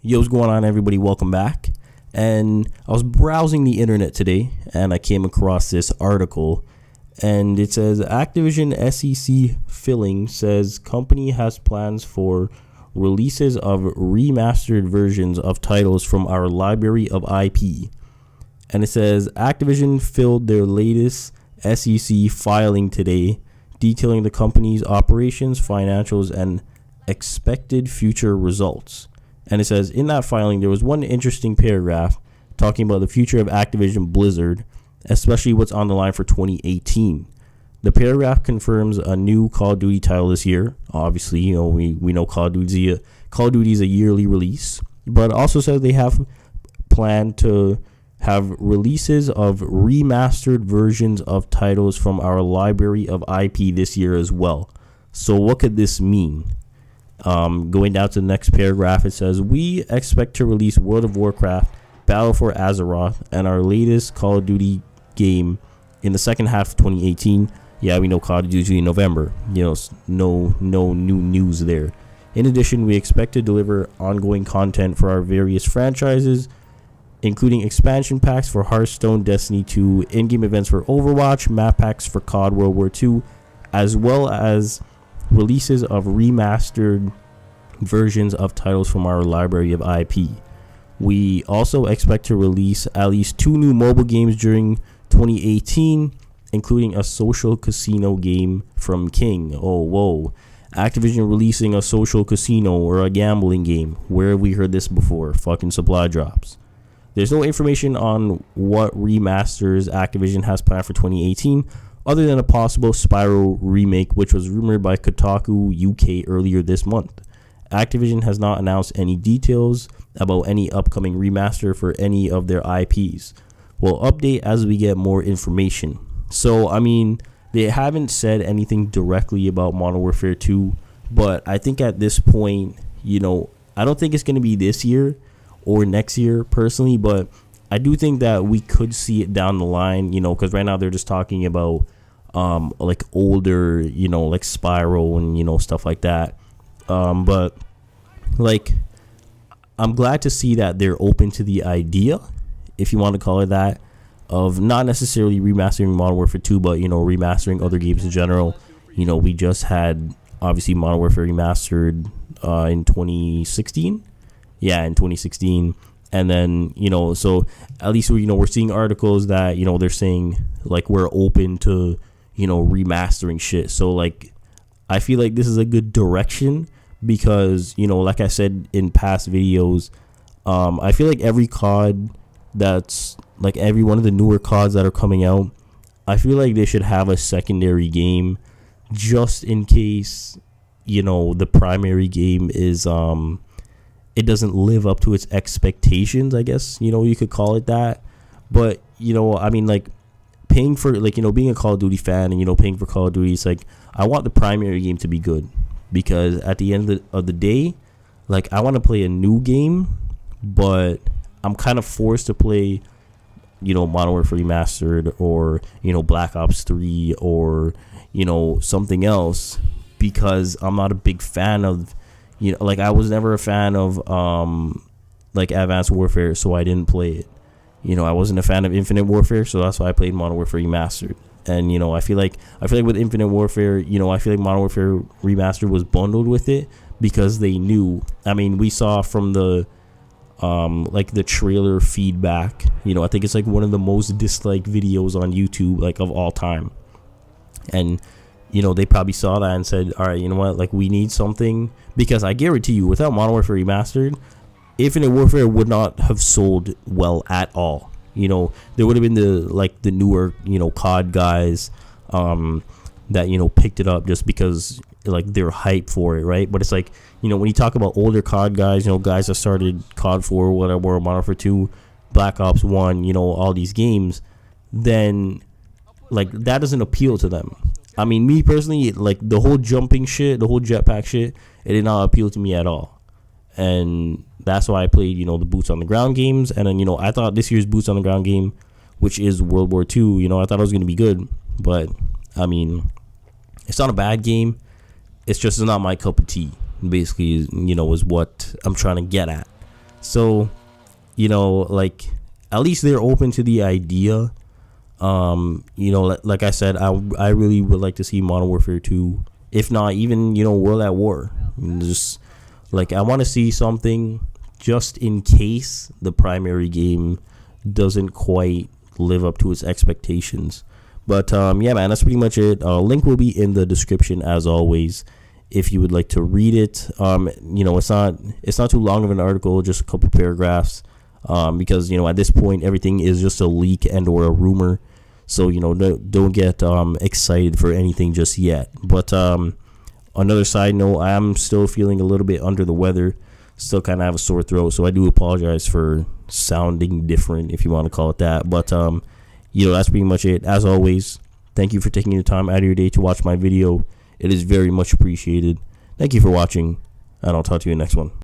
Yo, what's going on, everybody? Welcome back. And I was browsing the internet today and I came across this article, and it says Activision SEC filling says company has plans for releases of remastered versions of titles from our library of IP. And it says Activision filled their latest SEC filing today, detailing the company's operations, financials, and expected future results. And it says in that filing, there was one interesting paragraph talking about the future of Activision Blizzard, especially what's on the line for 2018. The paragraph confirms a new Call of Duty title this year. Obviously, we know Call of Duty is a yearly release, but it also says they have planned to have releases of remastered versions of titles from our library of IP this year as well. So what could this mean? Going down to the next paragraph, it says, we expect to release World of Warcraft, Battle for Azeroth, and our latest Call of Duty game in the second half of 2018. Yeah, we know Call of Duty in November. No new news there. In addition, we expect to deliver ongoing content for our various franchises, including expansion packs for Hearthstone, Destiny 2, in-game events for Overwatch, map packs for COD World War II, as well as releases of remastered versions of titles from our library of IP. We also expect to release at least 2 new mobile games during 2018, including a social casino game from King. Oh, whoa. Activision releasing a social casino or a gambling game. Where have we heard this before? Fucking supply drops. There's no information on what remasters Activision has planned for 2018, other than a possible Spyro remake, which was rumored by Kotaku UK earlier this month. Activision has not announced any details about any upcoming remaster for any of their IPs. We'll update as we get more information. So, they haven't said anything directly about Modern Warfare 2, but I think at this point, I don't think it's going to be this year or next year personally, but I do think that we could see it down the line, because right now they're just talking about like older, like Spyro and stuff like that. But like, I'm glad to see that they're open to the idea, if you want to call it that, of not necessarily remastering Modern Warfare 2, but remastering other games in general. We just had obviously Modern Warfare Remastered in 2016. Yeah, in 2016. And then, so at least we're seeing articles that, they're saying like we're open to, remastering shit. So like, I feel like this is a good direction because, like I said in past videos, I feel like every COD that's like every one of the newer CODs that are coming out, I feel like they should have a secondary game just in case, the primary game is, it doesn't live up to its expectations, I guess, you could call it that. But, like paying for, like, being a Call of Duty fan and, paying for Call of Duty, it's like, I want the primary game to be good because at the end of the day, like, I want to play a new game, but I'm kind of forced to play, Modern Warfare Remastered or, Black Ops 3 or, something else because I'm not a big fan of, like I was never a fan of like Advanced Warfare, so I didn't play it. I wasn't a fan of Infinite Warfare, so that's why I played Modern Warfare Remastered. And I feel like with Infinite Warfare, I feel like Modern Warfare Remastered was bundled with it because they knew. We saw from the like the trailer feedback. I think it's like one of the most disliked videos on YouTube like of all time. And they probably saw that and said, all right, you know what, like we need something, because I guarantee you without Modern Warfare Remastered, Infinite Warfare would not have sold well at all. There would have been the newer, COD guys that, picked it up just because like they're hyped for it, right? But it's like, when you talk about older COD guys, guys that started COD 4, whatever, Modern Warfare 2, Black Ops 1, all these games, then like that doesn't appeal to them. Me personally, like the whole jumping shit, the whole jetpack shit, it did not appeal to me at all. And that's why I played, the boots on the ground games. And then, I thought this year's boots on the ground game, which is World War II, I thought it was going to be good. But, it's not a bad game. It's just not my cup of tea, basically, is what I'm trying to get at. So, like, at least they're open to the idea. Like I said, I really would like to see Modern Warfare 2, if not even, World at War. Just like, I want to see something just in case the primary game doesn't quite live up to its expectations. But yeah, man, that's pretty much it. Link will be in the description as always if you would like to read it. It's not too long of an article, just a couple paragraphs. Because at this point everything is just a leak and or a rumor, so don't get excited for anything just yet. But another side note, I am still feeling a little bit under the weather, still kind of have a sore throat, so I do apologize for sounding different, if you want to call it that. But that's pretty much it. As always, thank you for taking the time out of your day to watch my video. It is very much appreciated. Thank you for watching, and I'll talk to you in the next one.